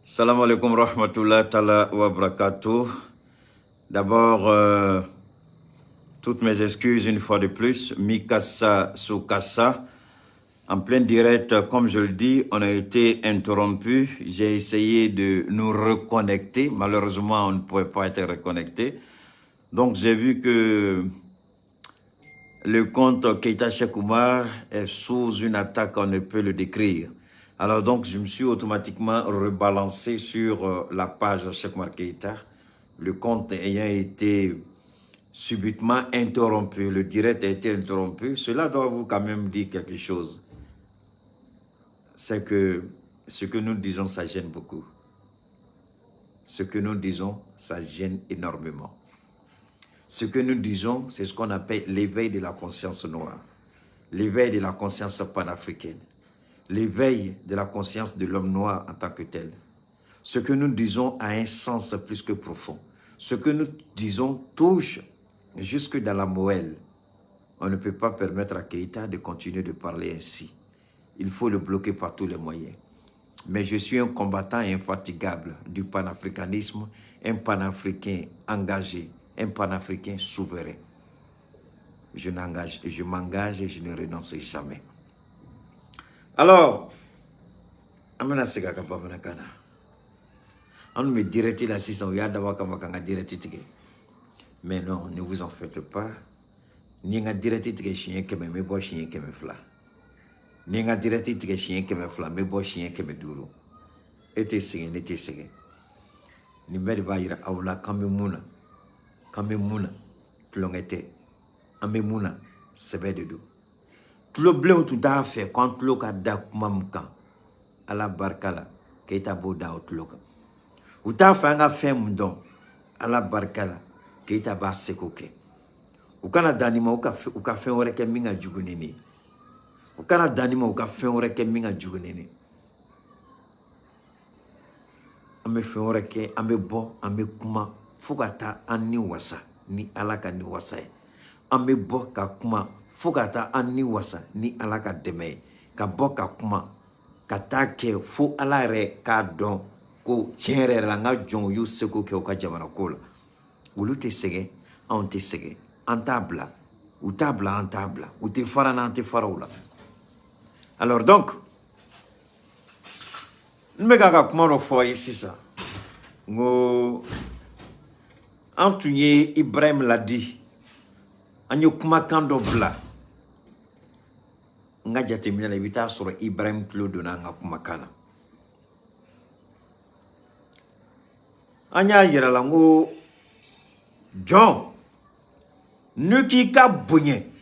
Salam alaikum rahmatullah ta'ala wa barakatuh. D'abord, toutes mes excuses une fois de plus. Mikasa Soukassa. En plein direct, comme je le dis, on a été interrompu. J'ai essayé de nous reconnecter. Malheureusement, on ne pouvait pas être reconnecté. Donc, j'ai vu que le compte Keita Cheikh Oumar est sous une attaque, on ne peut le décrire. Alors donc, je me suis automatiquement rebalancé sur la page Cheikh Oumar Keita, le compte ayant été subitement interrompu, le direct a été interrompu. Cela doit vous quand même dire quelque chose. C'est que ce que nous disons, ça gêne beaucoup. Ce que nous disons, ça gêne énormément. Ce que nous disons, c'est ce qu'on appelle l'éveil de la conscience noire, l'éveil de la conscience panafricaine, l'éveil de la conscience de l'homme noir en tant que tel. Ce que nous disons a un sens plus que profond. Ce que nous disons touche jusque dans la moelle. On ne peut pas permettre à Keita de continuer de parler ainsi. Il faut le bloquer par tous les moyens. Mais je suis un combattant infatigable du panafricanisme, un panafricain engagé, un panafricain souverain. Je m'engage et je ne renonce jamais. Alors, amena sega kapa kana. On me directe la 600 yada wakama kanga directe tige. Mais non, ne vous en faites pas. Ni nga directe tige chien keme me bo chien keme fla. Ni nga directe tige chien keme fla me bo chien keme duro. Ete sige. Ni meri ba yira awla kame muna. Tlongete. Ame muna sebe de do. Tlo bleu tout a fait quand tlo ka da mamka. Ala barkala Keita boda outloka. Uta fanga fem don ala barkala Keita ba sekoke. Ukana danima uka fe oreke minga jugunene. Ukana danima uka fe oreke minga jugunene. Ame fe oreke ame bo ame kuma fukata ani wasa ni alaka ni wasa. Ame bo ka kuma fukata ani wasa ni alaka deme. Ka bo ka kuma kata ke fo ala re ka don ko tiere la nga jon yu seko ke o ka jamana ko la ulu te sege on te sege en table ou table en table ou te fara na te fara ula. Alors donc nmega ka kuma ro fo ici ça ngo antunye Ibrahim ladi anyo kuma kando bla nga jate mina la vita sur Ibrahim Claude na nga kumakana anya yira la ngo John nuki ka bunye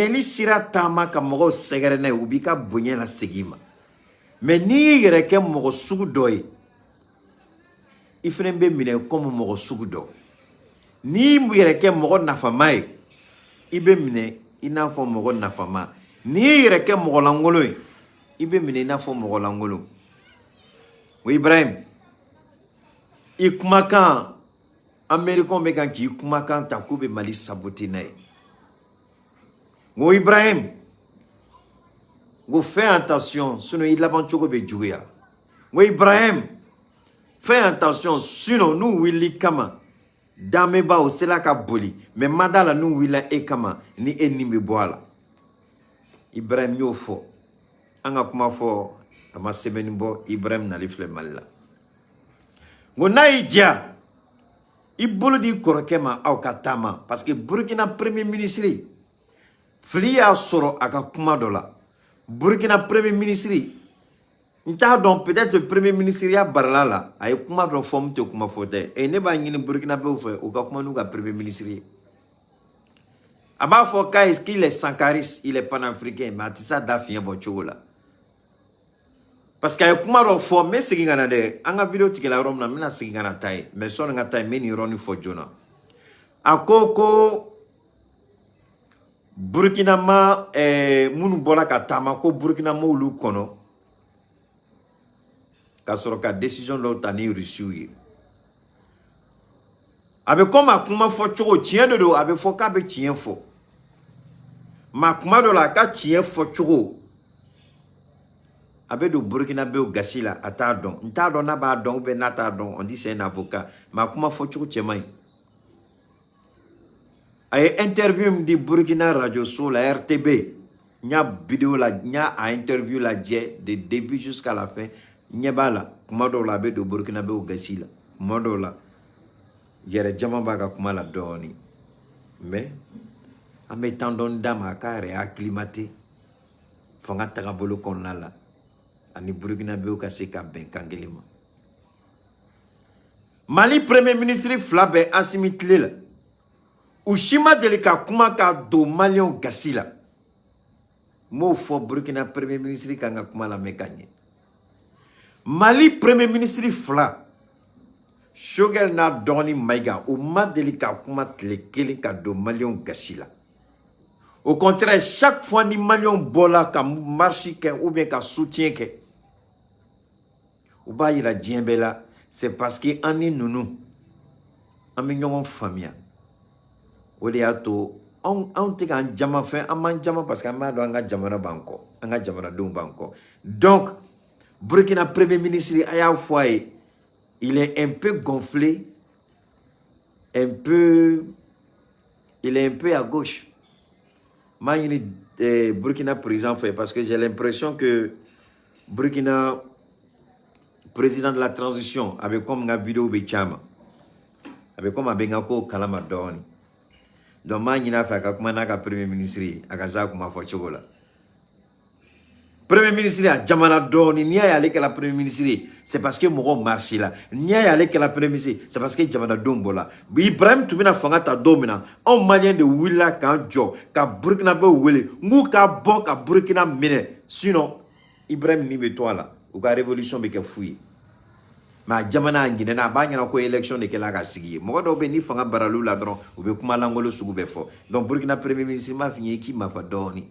li sira tama ka mogo segere ne ubi ka bunye la segima mais ni yere ke mogo sugu doy ifrembe mine comme mogo sugu do ni yere ke mogo nafamai ibe mine ina fo mogo nafama ni yere ke mogo langolo ibe mine ina fo mogo langolo. Oui Ibrahim ikumakan Américain be kan ki ikumakan ta ko be Mali saboter na. Oui Ibrahim go fais attention sinon il laban choko be jouya. Oui Ibrahim fais attention sinon nous willi kama dame ba o sela ka boli mais madala nous willa e kama ni ennimi boala. Ibrahim yo fo anga kuma fo ama semeni bo Ibrahim na lifle malla ngona ija ibolo di korokema au katama parce que Burkina premier ministre flia soro aka kuma dola Burkina premier ministre nta donc peut-être le premier ministre ya barlala ay kuma do forme te kuma fote et ne ba ngini Burkina be fe o ka kuma nu ka premier ministre aba fo ka est qu'il est sankaris il est panafricain mais ça da fien bo chola parce que ay kuma do forme mais c'est ngana de anga vidéo tikela rom na mina c'est ngana tay mais son nga tay meni roni fo jona akoko Burkina ma munu bola ka tama ko Burkina mo lu kono ka soro ka décision lo tani reçu abe comme akuma fo chogo tien de do abe fo ka be tien fo ma kuma do la ka tien fo chogo Avec le Burkinabé au Gassila, à Tardon. Tardon n'a pas don, ben n'a tardon. On dit c'est un avocat. Mais comment faut-tu que tu ay interview di Burkina Radio sur la RTB. Il y a vidéo là, il y a interview là de début jusqu'à la fin. Il y a là, comment do la de Burkinabé au Gassila. Comment là, il y a des gens qui la donné. Mais en mettant dans dama carré acclimaté, faut nga tagabolo qu'on a là. Ani Burkinabé au Gassika ben kangelima. Mali Premier ministre Flabe Assimi Tlila. Ushima delika kuma ka do Malion Gassila. Mo fo Burkina Premier ministre kanga kuma la mekanye. Mali Premier ministre Fla. Shogel na doni maiga ou ma delika kuma tlekele ka do Malion Gassila. Au contraire, chaque fois ni Malion bola ka marchi ke ou bien ka soutien ke. Ou ba ira djembela, c'est parce que ani nounou. Ami nyon famille. On te kan jama fin aman jama parce que amado anga jamana banko anga jamana dum banko. Donc Burkina Premier ministre aya foye il est un peu gonflé, il est un peu à gauche. Moi Burkina président fait parce que j'ai l'impression que Burkina président de la transition avec comme une vidéo bechama avec comme abengako kalama doni. Donc, je n'ai fait que Premier ministre, Premier ministre, Jamana Doni, n'y a allé que la Premier ministre, c'est parce que Moro marche là. N'y a allé que la Premier ministre, c'est parce que Jamana Dombola. Ibrahim, tu m'as fait ta domina, en malien de Willa, quand Joe, quand Burkina Be Willy, Mouka Bon, quand Burkina Mine. Sinon, Ibrahim n'y toi là, ou la révolution, mais qu'elle fouille. Ma jamana ngine na ba nyana ko election de kela ga sigi mo do be ni fanga baralu la dron ou be kuma langolo sugu be fo donc Burkina Premier ministre ma fini ki ma fa doni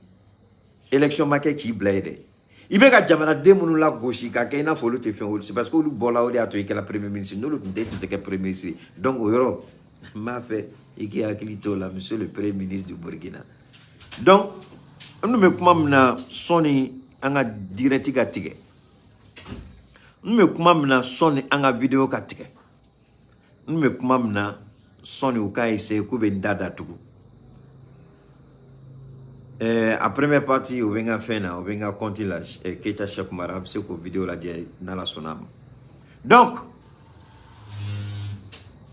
election ma ke ki blede ibe ga jamana de munu la gauche ka ke na folo te fe c'est parce que lu bola o de ato ke la Premier ministre no lu te ke Premier ministre donc au Europe ma fait iki akilito la monsieur le Premier ministre du Burkina donc nous me kuma na soni anga direct ga tige. Nous me kumamna sonne anga vidéo katike. Nous me kumamna sonne ou ka essayer kube ndada tugu. A première partie ou venga fena ou venga contilage et kecha chef marab c'est ko vidéo la dia na la sonam. Donc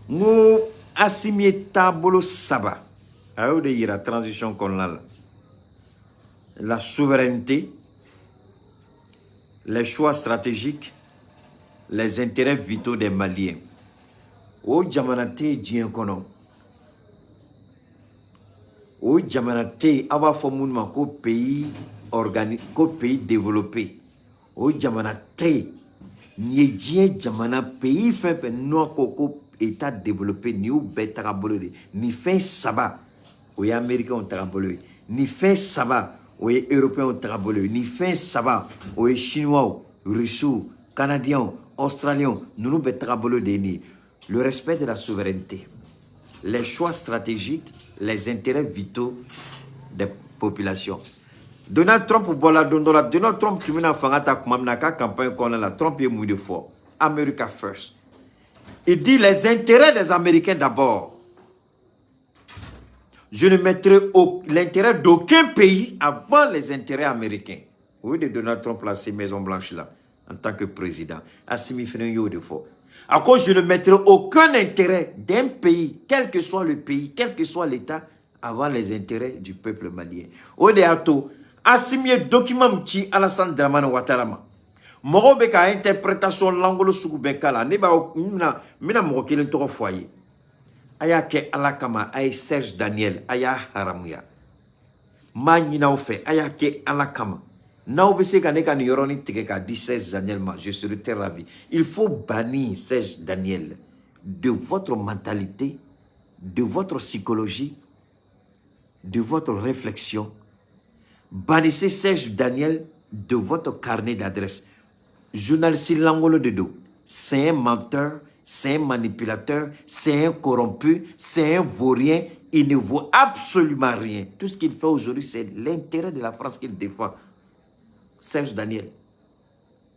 nous assimier tabolo saba. Ayo de ira transition qu'on la souveraineté, les choix stratégiques, les intérêts vitaux des Maliens. O jamanate dien kono. O jamanate aba fomunma ko pays organique, ko pays développé. O jamanate ni dien jamana pays fait no ko état développé ni ou betabolé ni fin saba o ya américain on tabolé ni fin saba o ya européen on tabolé ni fin saba o ya chinois, russe, canadien, australien, nous nous le respect de la souveraineté, les choix stratégiques, les intérêts vitaux des populations. Donald Trump Donald Trump tu m'as fait ta campagne qu'on a la Trump est mouillé fort. America first. Il dit les intérêts des Américains d'abord. Je ne mettrai l'intérêt d'aucun pays avant les intérêts américains. Oui, de Donald Trump là, ces Maisons Blanches là. En tant que président, Assimi Fenenyo de fort. À cause je ne mettrai aucun intérêt d'un pays, quel que soit le pays, quel que soit l'État, avant les intérêts du peuple malien. Au déato, Assimi document mti Alassane Dramane Ouattara. Moro beka interprétation l'angolo sougubekala. Neba mina moro kelen toro foyer. Aya ke alakama ay Serge Daniel aya haramouya. Ma nina ofe aya ke alakama. Je serai très ravi. Il faut bannir Serge Daniel de votre mentalité, de votre psychologie, de votre réflexion. Bannissez Serge Daniel de votre carnet d'adresse. Journaliste Langolo de dos, c'est un menteur, c'est un manipulateur, c'est un corrompu, c'est un vaurien. Il ne vaut absolument rien. Tout ce qu'il fait aujourd'hui, c'est l'intérêt de la France qu'il défend. Serge Daniel.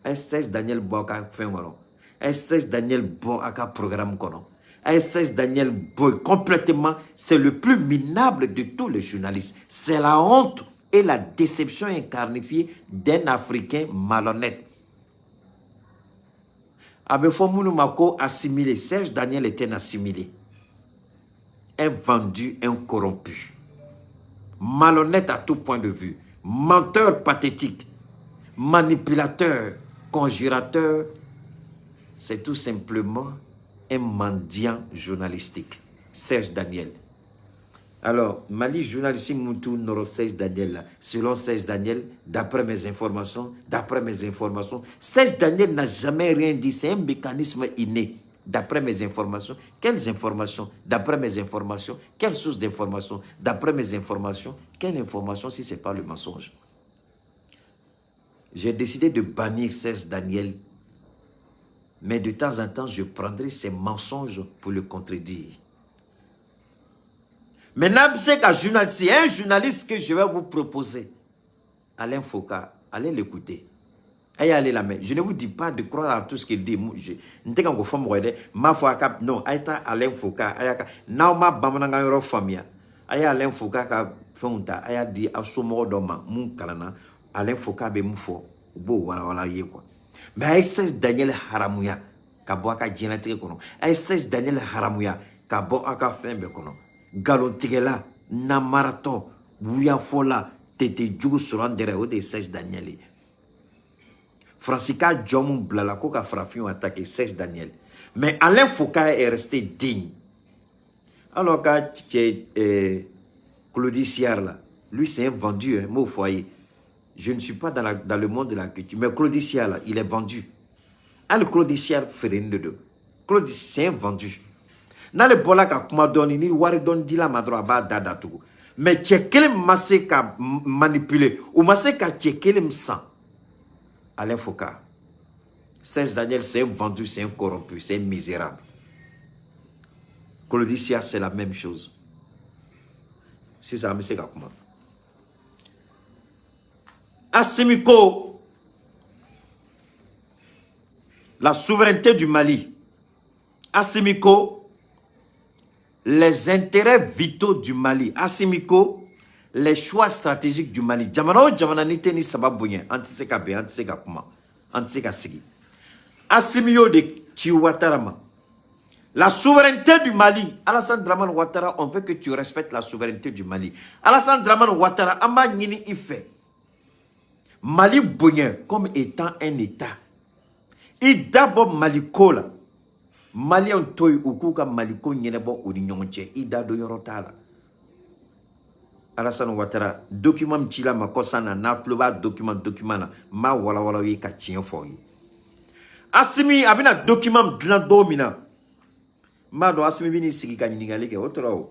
SS Daniel Boy ka fin wono. SS Daniel Boy aka programme kono. SS Daniel Boy complètement, c'est le plus minable de tous les journalistes. C'est la honte et la déception incarnifiée d'un Africain malhonnête. Abefo Mako assimilé. Serge Daniel était un assimilé. Un vendu, un corrompu. Malhonnête à tout point de vue. Menteur pathétique. Manipulateur, conjurateur. C'est tout simplement un mendiant journalistique. Serge Daniel. Alors, Mali journalistique Moutou Noro Serge Daniel là. Selon Serge Daniel, d'après mes informations, Serge Daniel n'a jamais rien dit. C'est un mécanisme inné. D'après mes informations, quelles informations? D'après mes informations, quelle source d'information? D'après mes informations, quelle information si ce n'est pas le mensonge? J'ai décidé de bannir Serge Daniel, mais de temps en temps, je prendrai ses mensonges pour le contredire. Maintenant, c'est un journaliste que je vais vous proposer. Alain Foucault, allez l'écouter. Allez la main. Je ne vous dis pas de croire à tout ce qu'il dit. Je ne sais pas ma foi non, Alain Foucault, Nauma Bamananga Euro Famia. Alain Foucault ka fonta, aya di asomo doma, mun kalana, Alain Foucault be mufo, bo wala ye quoi. Mais SS Daniel Haramouya, ka bo aka djenatike kono. SS Daniel Haramouya, ka bo aka fembe kono. Galon tigela, na marathon, bouya fola, tete djougou surandere ou de SS Daniel. Francisca Djomou Blalako ka frappé attaqué Serge Daniel. Mais Alain Foucault est resté digne. Alors quand Claudie Siard là, lui c'est un vendu, hein, moi au foyer. Je ne suis pas dans le monde de la culture, mais Claudie Siard là, il est vendu. Alors Claudie Siard fait rien de deux. Claudie c'est un vendu. Dans le bola ka kuma doni ni wari don dila madro aba dada tout. Mais tchekele masse ka manipuler ou masse ka tchekele msan. Alain Foucault. Serge Daniel, c'est un vendu, c'est un corrompu, c'est un misérable. Claudicia, c'est la même chose. Si ça me sait comment. Assimiko, la souveraineté du Mali. Assimiko, les intérêts vitaux du Mali. Assimiko, les choix stratégiques du Mali. Jamana ni teni sababouyen. Antiseka be, antiseka kuma. Antiseka sigi. Assimio de Chiwatarama. La souveraineté du Mali. Alassane Dramane Ouattara, on veut que tu respectes la souveraineté du Mali. Alassane Dramane Ouattara, Amba Nini Ife. Mali bouyen comme étant un État. Il d'abord Maliko là. Mali on toy ukuka Maliko nyenebo odinyonche. Il d'ado yorotala. Alassane Ouattara, document mchila makosana na ploba document na ma wala yi ka tien fo yi. Asimi abina document dlan domina. Ma do asimi bini sigi ka nyingali ke otro.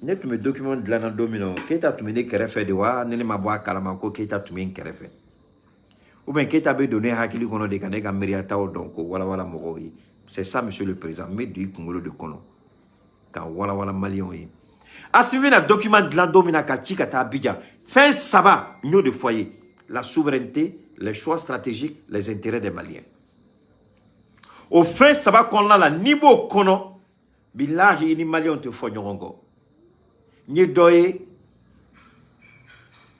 Ne tu me document dlan domino, keta tu me ne kerefe de wa nene mabwa kalama ko keta tu me kerefe. Ou bien keta be donné hakili kono de kaneka meriata o donko wala mogo yi. C'est ça monsieur le président, mais du Congolo de kono. Ka wala malion yi. Assumer un document de l'endomina kachika tabidja. Fin saba, nous de foyer. La souveraineté, les choix stratégiques, les intérêts des Maliens. Au fin saba qu'on a la niveau kono, billahi ni Maliens te font nyongo. Ni doye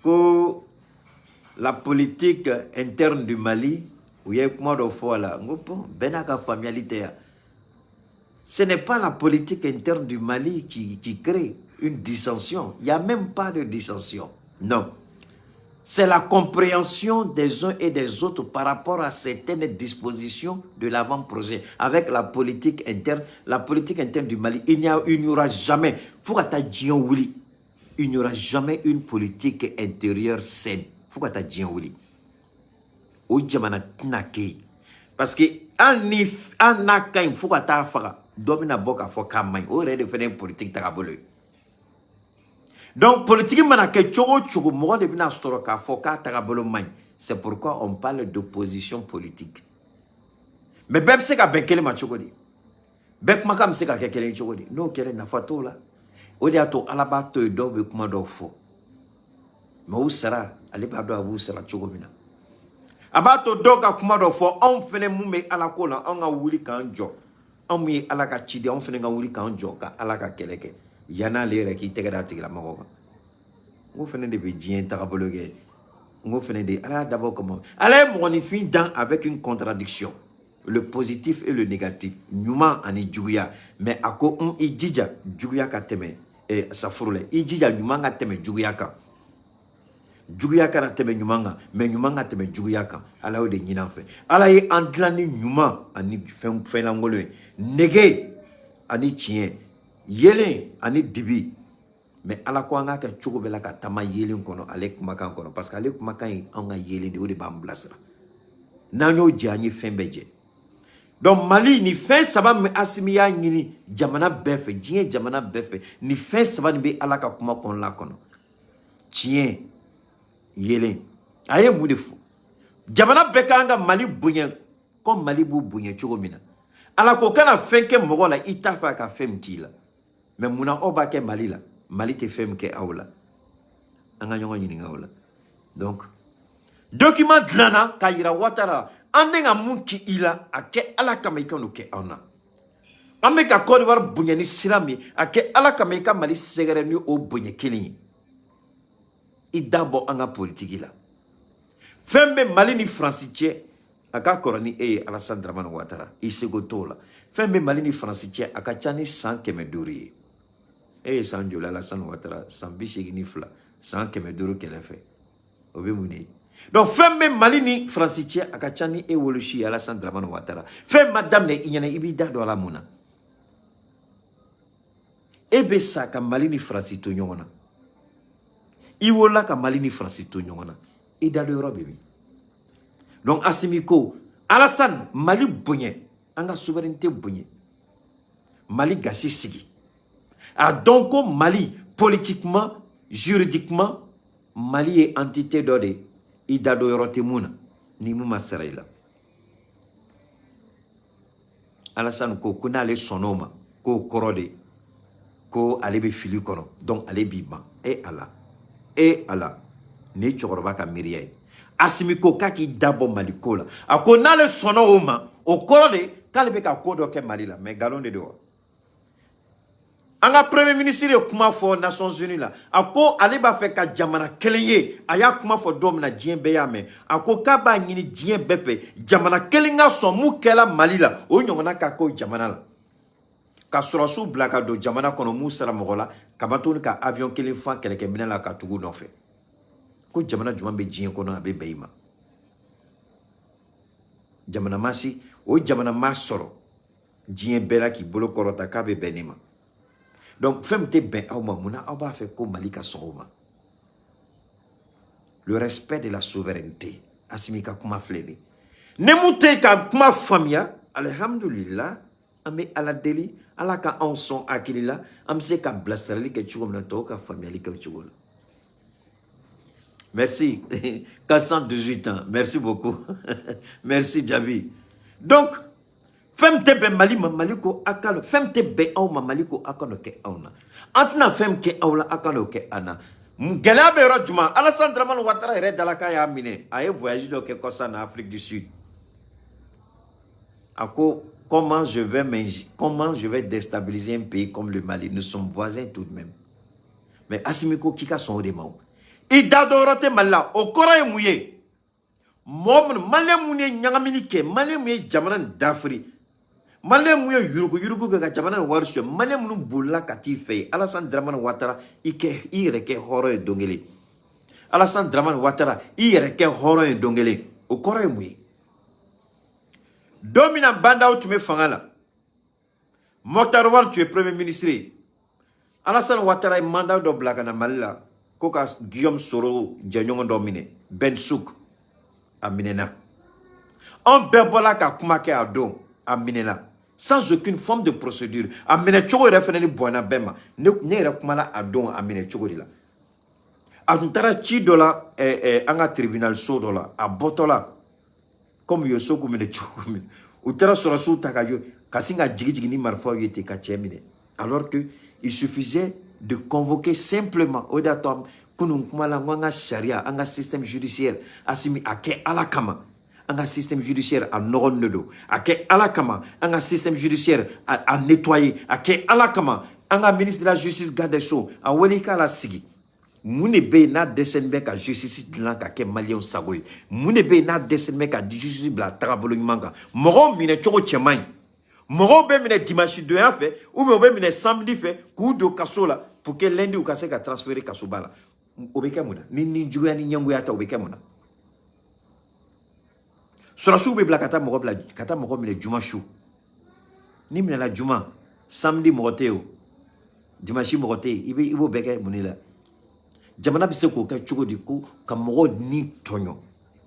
que la politique interne du Mali, où il y a comment de fois là, benaka familialité. Ce n'est pas la politique interne du Mali qui crée une dissension. Il n'y a même pas de dissension. Non. C'est la compréhension des uns et des autres par rapport à certaines dispositions de l'avant-projet. Avec la politique interne du Mali, il n'y aura jamais, il n'y aura jamais une politique intérieure saine. Parce que en aka il faut que ta fara domina boka fo kamay o rede fene politique takabolo. Donc politique manake chogo mo de bina soro ka fo ka takabolo may. C'est pourquoi on parle d'opposition politique. Mais beb se ka bekele ma chogo di. Bek makam se ka kekele chogo di. No kele na fato la. O dia to alaba to do be kuma do fo. Mais où sera ali ba do abu sera chogo bina. Abato doka kumado fo on fene mume ala kola on a wuli kanjo. On mi ala ka chidi on fene nga wuli kanjo ka ala ka keleke. Yana lere ki tegada tigla magoga. Ngo fene de be dien takabologe. Ngo fene de ala d'abord comment. Ala mon fin dans avec une contradiction. Le positif et le négatif. Nyuma ani juguya. Mais ako ijija juguya ka teme sa furule. Ijija nyuma nga teme juguya ka. Juguya ka na teme nyuma nga. Mais nyuma nga teme juguya ka. Ala o de nyina fe. Ala ye antlani nyuma ani fen langolo. Nege ani chien. Yele ani dibi. Mais ala ko anga ka chogo bela ka tama yelen kono ale kumakan kono. Parce que ale kumakan anga yelen de o de bamblasra. Nanyo jani fembeje. Donc Mali ni fin saba me asimiya nyini jamana befe djien jamana befe ni fin saba ni be alaka kuma kon la kono tien yele aye mudefu jamana bekanga Mali bunye comme Mali bu bunye chogomina ala ko kana fenke mogo la itafa ka fem kila mais muna oba ke Mali la Mali te fem ke awla anga nyongo nyini ngawla donc document dlana kayira watara Andenga munki ila ake ala kamaika nuke ona. Ameka Côte d'Ivoire bunyani sirami ake ala kamaika Mali segere ni o bunye kili. Idabo anga politiki la. Fembe Mali ni francitie aka korani Alassane Dramane Ouattara isego tola. Fembe Mali ni francitie aka chani san kemeduri. Sanjola Alassane Ouattara san bishigi ni fla san kemeduru kelefe. Obe muni. Donc, femme Malini Francitia akachani e wolushi Alassane Dramane Ouattara. Femme madame ne inyana ibida do la muna. Ebe sa ka Malini Francito nyongona. Iwola ka Malini Francito nyongona. Ida do robebi. Donc asimiko Alassane Mali bonye anga souveraineté bonye. Mali gasi sigi. A donc Mali politiquement, juridiquement Mali est entité d'ode. Ida do yorote muna ni mu masaraila Alassane ko kuna le sonoma ko korode ko alebe fili kono donc ale biban e ala ne chokoroba ka miriye asimi ko kaki dabo malikola akona le sonoma o korode kalebe ka kodo ke malila mais galon de do Anga premier ministre kuma fo Nations Unies la ako ale ba fe ka jamana kelenye aya kuma fo dom na dien be ya me ako ka ba nyini dien be fe jamana kelenga so mu kela Mali la o nyongona ka ko jamana la ka surasu blaka do jamana kono mu sara mogola ka batoni ka avion kelen fa keleke mina la ka tugu no fe ko jamana juma be dien kono abe beima jamana masi o jamana masoro dien bela ki bolo korota ka be benima. Donc, femme te ben auma muna aba fait ko Malika soma. Le respect de la souveraineté. Asimika kuma fleni. Nemute ka kuma famia. Alhamdulillah. Ame ala deli. Ala ka anson akilila. Amse ka blastarli ke chugom na to ka famia li ke chugol. Merci. 418 ans. Merci beaucoup. Merci Djabi. Donc, femme te be Mali maliko akalo femme te be au maliko akalo ke auna antna femme ke aula akalo ke ana mugela be rojuma Alassane Dramane Ouattara ere dalaka ya mine aye voyage do ke kosa na Afrique du Sud ako comment je vais déstabiliser un pays comme le Mali, nous sommes voisins tout de même mais asimiko kika son de mao ida dorote mala okora e muye mom malé mouné nyangamini ke malé muye jamanan d'Afrique Malé mouye yuruku ka jamana warsho malé munu bulla katife Alassane Dramane Ouattara ireke horo e dongele Alassane Dramane Ouattara ireke horo e dongele o koro e mouye domina banda ou tu me fangala Mokhtar Ouattara tu es premier ministre Alassane Ouattara mandat do blaga na Malila koka Guillaume Soro djanyongo domine Ben Souk aminena on bebola ka kumake adon aminena sans aucune forme de procédure. Amene chogo refereni boina bema. Ne kumala adon amene chogo dila. Aduntara chi dola anga tribunal so dola a botola comme yo so kumene chogo mine. Utara sora so takayo kasinga jigi ni marfo yete kachemine. Alors que il suffisait de convoquer simplement odatom kunun kumala nganga sharia anga système judiciaire asimi ake alakama. un système judiciaire à Noronodo, à que Alakama, un système judiciaire à nettoyer, à que Alakama, un ministre de la justice garde chaud, à Welika la Sigi. Moune be na desenbe ka justice lan ka ke malien sagoy. Moune be na desenbe ka justice bla trabolo manga. Moro mine choko chemay. Moro be mine dimanche de en fait ou be mine samedi fait coup de kasola pour que lundi ou kase ka transférer kasobala. Obeka muna ni juya ni nyangu yata obeka muna. Surasu be bla kata moro mine jumashu. Ni mine la juma samedi moroteo. Dimanche morote ibo beke munila. Jamana bise ko ka chogo di ko ka mogo ni tonyo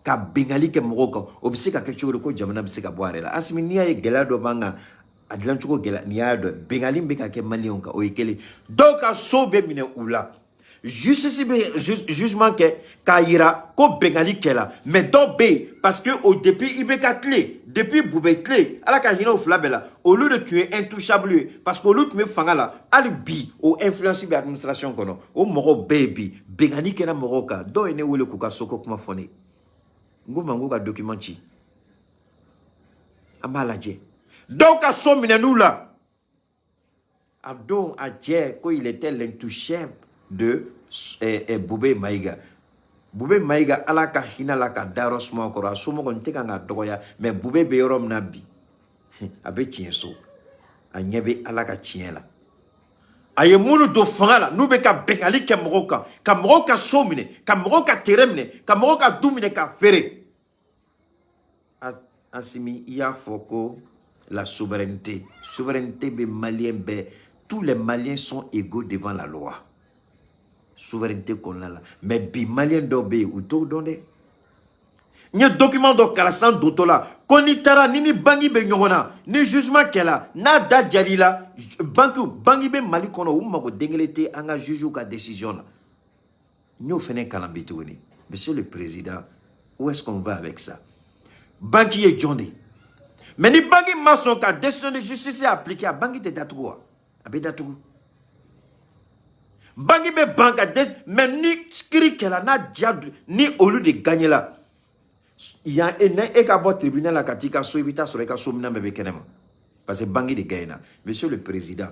ka bengali ke mogo ka obise ka chogo ko jamana bise ka boare la asimi ni ay gelado banga adilan chogo gela ni ado bengali mbe ka ke malion ka o ikele donc a sobe mine ula justice be jugement ke ka ira ko bengali kela mais do be parce que au depuis ibe ka clé depuis boube clé ala ka hino flabela au lieu de tuer intouchable parce que l'autre me fangala alibi au influence de l'administration kono au moro baby bengali kena moroka do ene wele kuka soko kuma fone ngoma ngoka documenti amalaje donc a somine nous là adon a dire qu'il était l'intouchable de Boubé Maïga. Boubé Maïga alaka hinala ka darosmo kora sumo kon teka nga doya mais Boubé beyorom nabi abe tienso anyebe alaka tiela aye munu do fangala nube ka bengali ke moroka somine ka moroka teremne ka moroka dumine ka fere asimi iya foko la souveraineté be malien be tous les maliens sont égaux devant la loi. Souveraineté qu'on a là. Mais bi malien d'obé ou tout donné. Nye document do kalasan dotola. Koni tara nini bangi be nyongona. Ni jugement kela. Na da djalila. Bangi be mali kono ou mako dengelete anga juge ka décision là. Nyo fene kalambitouni. Monsieur le Président, où est-ce qu'on va avec ça? Bangi est journée. Mais ni bangi mason ka décision de justice appliquée à bangi te datou. Abe datou. Bangi be banka mais ni skri kela na diable ni au lieu de gagner là. Il y a un ekabo tribunal la katika so evita so reka so mina mebe kenema. Parce que bangi de gaina. Monsieur le Président.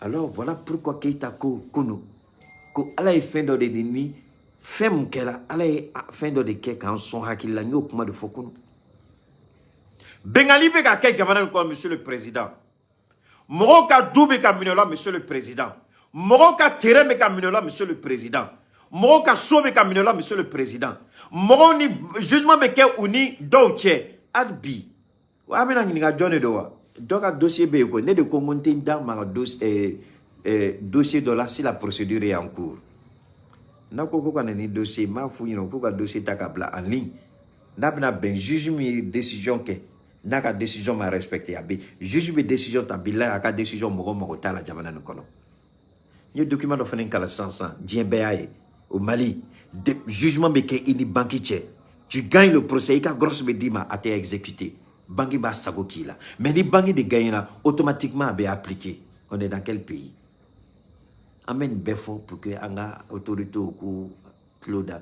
Alors voilà pourquoi Keita Kono ko ala e fin de ni fem kela ala e fin de ke kan son hakila nyo kuma de fokunu. Bengali be ka ke gamana ko Monsieur le Président. Moroka doube ka minola Monsieur le Président. Moroka tereme ka minola Monsieur le Président. Moroka sobe ka minola Monsieur le Président. Moroni jugement be ke uni douche adbi. Wa mena ngi nga jone do wa. Donc dossier be ko ne de ko monter dans ma dossier de là si la procédure est en cours. Na ko ko ni dossier ma fu ni ko dossier takabla en ligne. Na bina ben juge mi décision ke na ka décision ma respecter abi. Juge mi décision tabila ka décision mo ta la jamana no kono. Ni document do fenen kala sansan djembeaye au Mali de jugement be ke ini banki che. Tu gagnes le procès ka grosse bedima a été exécuté. Bangi ba sagoki là. Mais ni bangi de gagner là automatiquement be appliqué. On est dans quel pays? Amen befo pour que anga autorité ou Claude.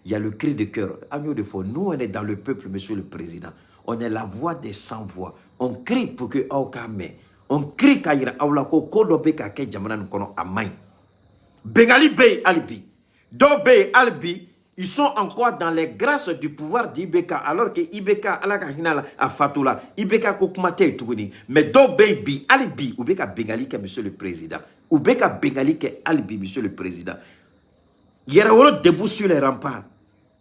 Il y a le cri de cœur. Agneau de faux. Nous on est dans le peuple, Monsieur le Président. On est la voix des sans-voix. On crie pour que Aokame. On crie kaira Aulako Kodobe Kake Jamana Nkono Amay. Bengali Bey Albi. Do Bey Albi. Ils sont encore dans les grâces du pouvoir d'Ibeka, alors que Ibeka alaka hinala a Fatoula, Ibeka kokumate touni. Mais do baby alibi Ubeka Bengali ke Monsieur le Président. Ubeka Bengali ke alibi Monsieur le Président. Yerawolo debout sur les remparts.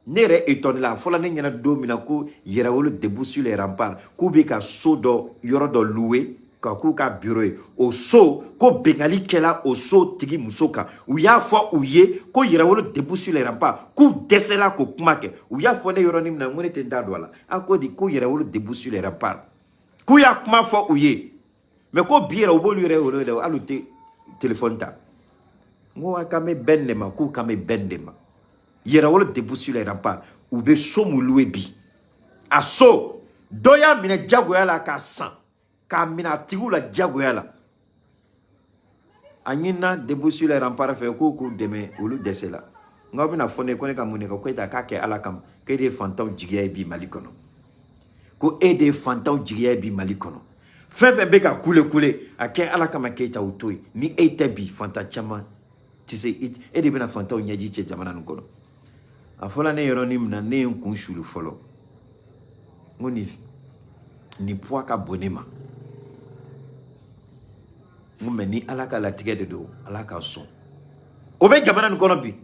Nere étonné là, fola ne nyana do minako Yerawolo debout sur les remparts. Kubeka sodo yorodo loué. Ka bureau au so ko bengali kela au so tigi musoka ou ya fois ouye ko yirawolo debout sur les remparts ku desela ko kumake ou ya fois ne yoronim na ngone tenda dola akodi ko yirawolo debout sur les remparts ku ya kuma fois ouye mais ko biera o bolu yirawolo de alute téléphone ta ngo akame bendema ku kame bendema yirawolo debout sur les remparts ou be so muluwe bi aso doya mine jagoya la ka 100 Kamina tigou la diagoyala. Anina debout sur les remparts fait coucou demain ou le décès là. Ngobina fone kone kamune ko kweta kake alakam ke des fantômes jigay bi malikono. ko e de fantaw jigiya bi Mali kono fɛn bɛ ka kule a kɛ ala kama k'e o to yen ni e tɛ bi fantan caman tɛ se e de bɛna fantanw ɲɛji cɛ jamana nin kɔnɔ a fɔla ne yɔrɔnin min na ne ye n kun sulu fɔlɔ n ko nin poids ka bon ne ma n ko mɛ ni ala ka latigɛ de don ala ka sɔn o bɛ jamana nin kɔnɔ bi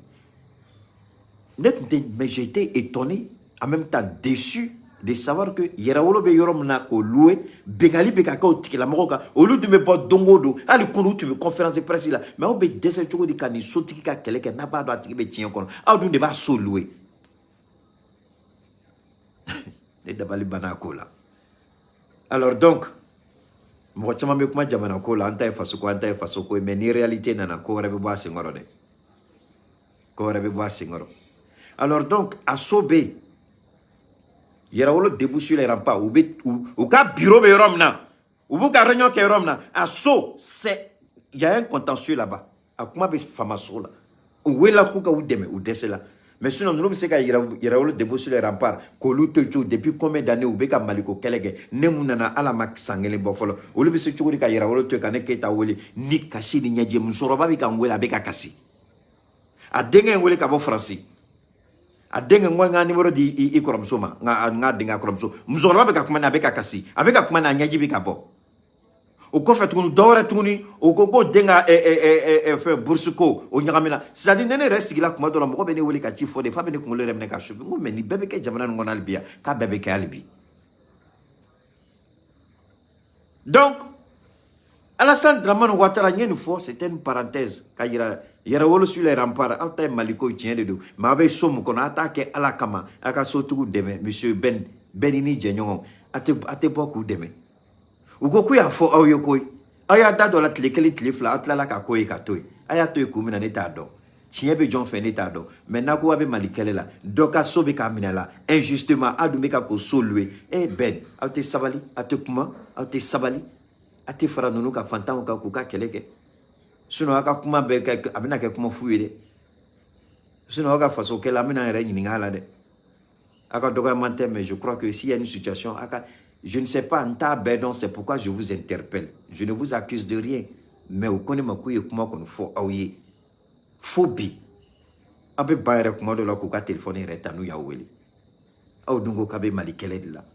ne tun tɛ mais j'ai été étonné en même temps déçu de savoir que Yerawolo be yɔrɔ min na k'o loué bengali bɛ ka kɛ o tigilamɔgɔw kan olu dun bɛ bɔ don o don hali kunu tun bɛ conférence de presse la mais aw bɛ dɛsɛ cogo di ka nin sotigi ka kɛlɛ kɛ n'a b'a dɔn a tigi bɛ tiɲɛ kɔnɔ aw dun de b'a so loué ne dabali banna a ko la alors donc mɔgɔ caman bɛ kuma jamana ko la an ta ye faso ko an ta ye faso ko mais ni réalité nana ko wɛrɛ bɛ bɔ a senkɔrɔ dɛ ko wɛrɛ bɛ bɔ a senkɔrɔ alors donc a so bɛ yen Yerawolo debout sur les remparts ou ka bureau be yɔrɔ min na u b'u ka réunion kɛ yɔrɔ min na a so c'est il y a un contentieux là-bas a kuma bɛ famaso la u wele k'u ka u dɛmɛ u dɛsɛla mais sinon ninnu bɛ se ka Yerawolo debout sur les remparts k'olu to yen depuis combien d'années u bɛ ka Maliko kɛlɛ kɛ ne mun nana ala ma san kelen bɔ fɔlɔ olu bɛ se cogo di ka Yerawolo to yen ka ne Keyita wele ni kasi ni ɲɛjɛ musokɔrɔba bɛ ka n wele a bɛ ka kasi a denkɛ n wele ka bɔ Faransi a denkɛ n ko n ka numéro di i kɔrɔmuso ma n ka denkɛ kɔrɔmuso musokɔrɔba bɛ ka kuma na a bɛ ka kasi a bɛ ka kuma na a ɲɛji bɛ ka bɔ o kɔfɛ tuguni dɔwɛrɛ tuguni o ko k'o den ka fɛn bourse ko o ɲagamina c'est à dire ne yɛrɛ sigila kuma dɔ la mɔgɔ bɛ ne wele ka ci fɔ de f'a bɛ ne kunkolo yɛrɛ minɛ ka subi n ko mais nin bɛɛ bɛ kɛ jamana nin kɔnɔ hali bi yan k'a bɛɛ bɛ kɛ hali bi donc Alassane Dramane Ouattara n ye nin fɔ c'était une parenthèse ka yira Yerawolo sur les remparts aw ta ye Maliko tiɲɛ de don mais aw bɛ so mun kɔnɔ aw t'a kɛ ala kama aw ka sotigiw dɛmɛ monsieur Ben ni jɛɲɔgɔn a tɛ bɔ k'u dɛmɛ u ko k'u y'a fɔ aw ye koyi aw y'a da dɔ la tile kelen tile fila aw tilala k'a ko ye ka to yen a y'a to yen kun min na ne t'a dɔn tiɲɛ bɛ jɔn fɛ ne t'a dɔn mais n'a ko aw bɛ Mali kɛlɛ la dɔ ka so bɛ k'a minɛ la injustement aw dun bɛ ka k'o so loué Ben aw tɛ sabali aw tɛ kuma aw tɛ sabali a tɛ fara ninnu ka fantanw kan k'u ka kɛlɛ kɛ sinon aw ka kuma bɛ kɛ a bɛna kɛ kuma fu ye dɛ sinon aw ka faso kɛlɛ an bɛna yɛrɛ ɲininka a la dɛ aw ka dɔgɔyama tɛ mais je crois que s'il y a une situation aw ka je ne sais pas n t'a bɛɛ dɔn c'est pourquoi je vous interpelle je ne vous accuse de rien mais u ko ne ma k'u ye kuma kɔni fɔ aw ye fo bi aw bɛ ba yɛrɛ kuma dɔ la k'u ka téléphone yɛrɛ ta n'u y'aw wele aw dun ko k'a bɛ Mali kɛlɛ de la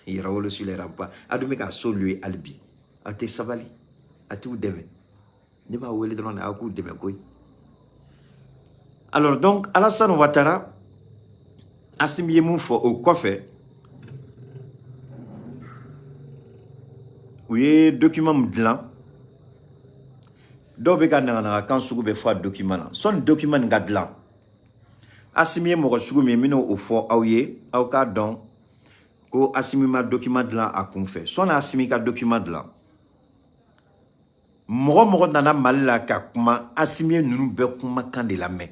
Yerawolo sur les remparts aw dun bɛ k'a so loué hali bi aw tɛ sabali a t'u dɛmɛ ne b'a wele dɔrɔn aw k'u dɛmɛ koyi alors donc Alassane Ouattara Assimi ye mun fɔ o kɔfɛ u ye document min dilan dɔw bɛ ka naganaga kan sugu bɛ fɔ a document na sɔni document nin ka dilan Assimi ye mɔgɔ sugu min bɛna o fɔ aw ye aw k'a dɔn ko Assimi ma document dilan a kun fɛ sɔni Assimi ka document dilan mɔgɔ nana Mali la ka kuma Assimi ye ninnu bɛɛ kumakan de lamɛn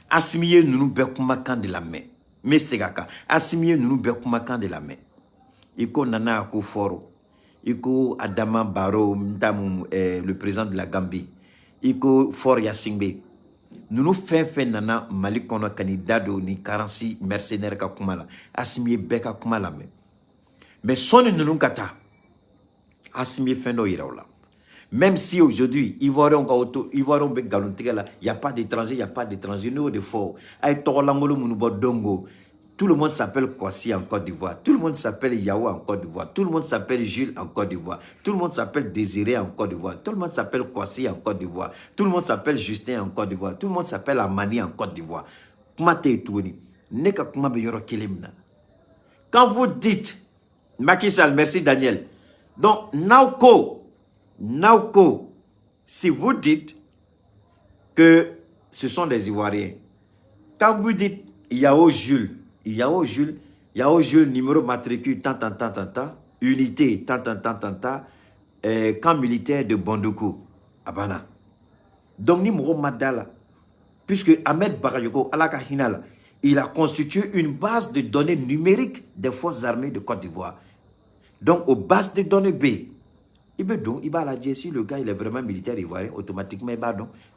Assimi ye ninnu bɛɛ kumakan de lamɛn n bɛ segin a kan Assimi ye ninnu bɛɛ kumakan de lamɛn i ko Nana Akufo-Addo i ko Adama Barrow le président de la Gambie i ko Faure Gnassingbé ninnu fɛn fɛn nana Mali kɔnɔ ka n'i da don ni 46 mercenaires ka kuma la Assimi ye bɛɛ ka kuma lamɛn mais sɔni ninnu ka taa Assimi ye fɛn dɔ yira u la. Même si aujourd'hui, Ivoiriens be galontigɛ la, il n'y a pas d'étranger, il n'y a pas d'étranger. Nous, de fort. Aïe, Torolangolo Mounoubo Dongo. Tout le monde s'appelle Kwasi en Côte d'Ivoire. Tout le monde s'appelle Yao en Côte d'Ivoire. Tout le monde s'appelle Jules en Côte d'Ivoire. Tout le monde s'appelle Désiré en Côte d'Ivoire. Tout le monde s'appelle Kwasi en Côte d'Ivoire. Tout le monde s'appelle Justin en Côte d'Ivoire. Tout le monde s'appelle Amani en Côte d'Ivoire. Quand vous dites, Macky Sall, merci Daniel. Donc, Nauko, si vous dites que ce sont des Ivoiriens, quand vous dites Yao Jules, numéro matricule, unité, camp militaire de Bondoukou, Abana. Donc, ni Mouro Madala, puisque Ahmed Bakayoko, Alaka Hinala, il a constitué une base de données numériques des forces armées de Côte d'Ivoire. Donc, aux bases de données B, il va la dire si le gars il est vraiment militaire ivoirien, automatiquement,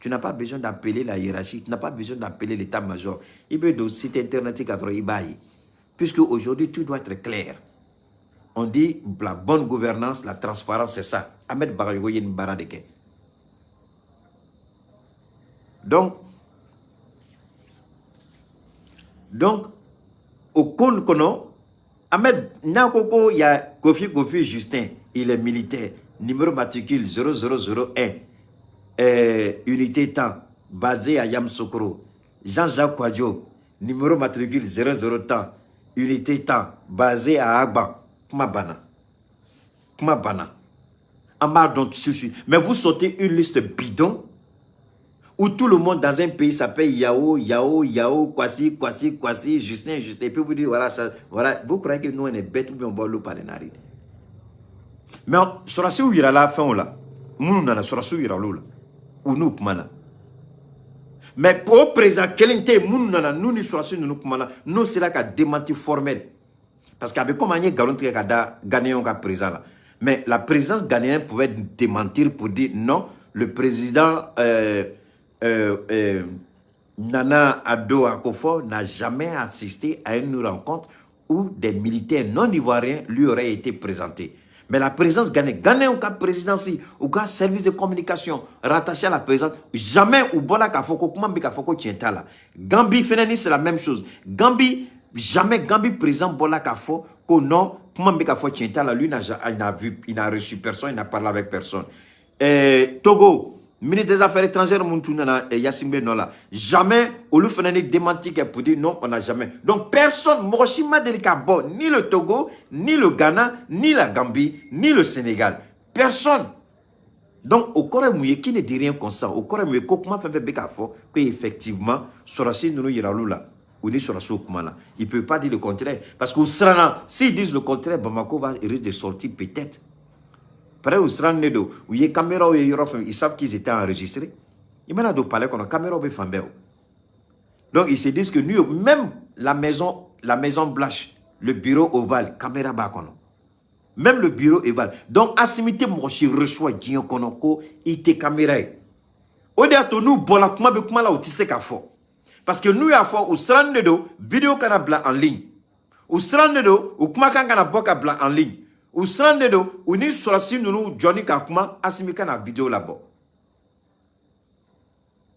tu n'as pas besoin d'appeler la hiérarchie, tu n'as pas besoin d'appeler l'état-major. Il peut site internet, puisque aujourd'hui, tout doit être clair. On dit la bonne gouvernance, la transparence, c'est ça. Ahmed Bagayogo yen bara de ke. Donc, au compte kono, Ahmed Nakoko, il y a Kofi Justin, il est militaire, numéro matricule 0001, unité temps, basé à Yamsoukro. Jean-Jacques Kwadjo, numéro matricule 00 temps, unité temps, basé à Agban. Kumabana. Mais vous sortez une liste bidon où tout le monde dans un pays s'appelle Yao, Kwasi, Justin. Et puis vous dites, voilà, ça, voilà. Vous croyez que nous, on est bêtes ou bien on va le parler. Mais sur la où il y a la fin, là, nous, on a sur la où il y a là, ou nous, kumana. Mais pour présent, nous, sur la nous, kumana, nous, c'est là qu'à démenti formel. Parce qu'avec comment il y a Ghanéen qui présent là. Mais la présidence ghanéenne pouvait démentir pour dire non, le président Nana Addo Akufo n'a jamais assisté à une rencontre où des militaires non ivoiriens lui auraient été présentés. Mais la présence ghanéenne, au cas présidence, au cas service de communication, rattaché à la présidence, jamais ou bola kafoko, comment bikafoko tienta là. Gambie, c'est la même chose. Gambie, jamais Gambie présent bola kafo, que non, comment bikafoko tienta là, lui il n'a reçu personne, il n'a parlé avec personne. Togo, ministre des Affaires étrangères, Yassimbe Nola, jamais, au lieu de démentir pour dire non, on n'a jamais. Donc personne, Moshima Delikabo, ni le Togo, ni le Ghana, ni la Gambie, ni le Sénégal. Personne. Donc au Corée mouillé, qui ne dit rien constant, au Corée mouillé, comment fait Bekafo, que effectivement, Sorasi nous Yiraloula, ou ni Sorasi Okumala, il ne peut pas dire le contraire. Parce qu'au Srana, s'ils disent le contraire, Bamako risque de sortir peut-être. Pareil au Sran Nedo, où il y a caméra, ils savent qu'ils étaient enregistrés. Il m'a dit parler qu'on a caméra au Fambéo. Donc ils se disent que nous, même la maison blanche, le bureau ovale, caméra bakono. Même le bureau ovale. Donc Assimité Moshi reçoit Guillaume Konoko, il te caméra. Au début, nous, bola kuma là, tu sais qu'à fort. Parce que nous, à fort, au Sran Nedo, vidéo kana blanc en ligne. Au Sran Nedo, au kuma kana boka blanc en ligne. Ou Srandedo, ou ni Sorasi nous Johnny Kakuma, Asimika na vidéo là-bas.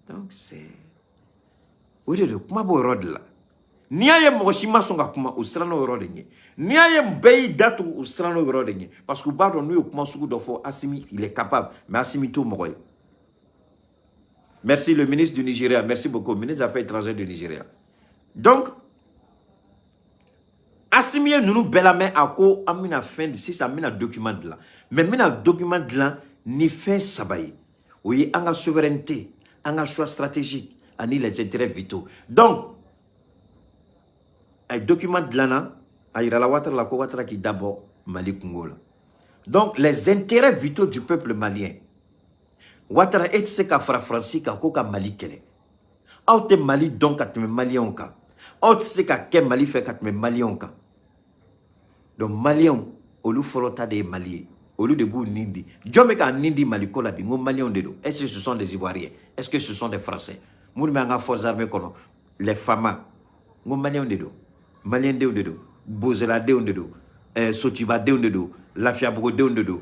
Donc c'est. Ou de kuma bo rod là. Niaye Moshima son Kakuma, ou Srano rodengé. Niaye Mbey datu ou Srano rodengé. Parce que Bardon nous, comment sous d'offre, Asimi, il est capable. Mais Asimi tout mourrait. Merci le ministre du Nigeria. Merci beaucoup, ministre des Affaires étrangères du Nigeria. Donc, Assimie nous belame à quoi amina fin de si ça mina document de là. Mais mina document de là ni fin sabaye. Oui, anga souveraineté, anga choix stratégique, ani les intérêts vitaux. Donc, un document de là na, aïra la watara qui d'abord Mali Congo. Donc, les intérêts vitaux du peuple malien. Watara et se ka fra Francis ka koka Mali kele. Aute Mali donc at me malien ka. Aute se ka ke Mali fait kat me malien ka. Donc, Maliens, au lieu de des Maliens, au lieu de vous Nindi, Djomeka Nindi Maliko la bingo Maliens de l'eau. Est-ce que ce sont des Ivoiriens? Est-ce que ce sont des Français? Moulmanga forces armées kono, les femmes, Maliens de l'eau, Maliens de l'eau, Bozela de l'eau, Sotiba de l'eau, Lafiabro de l'eau,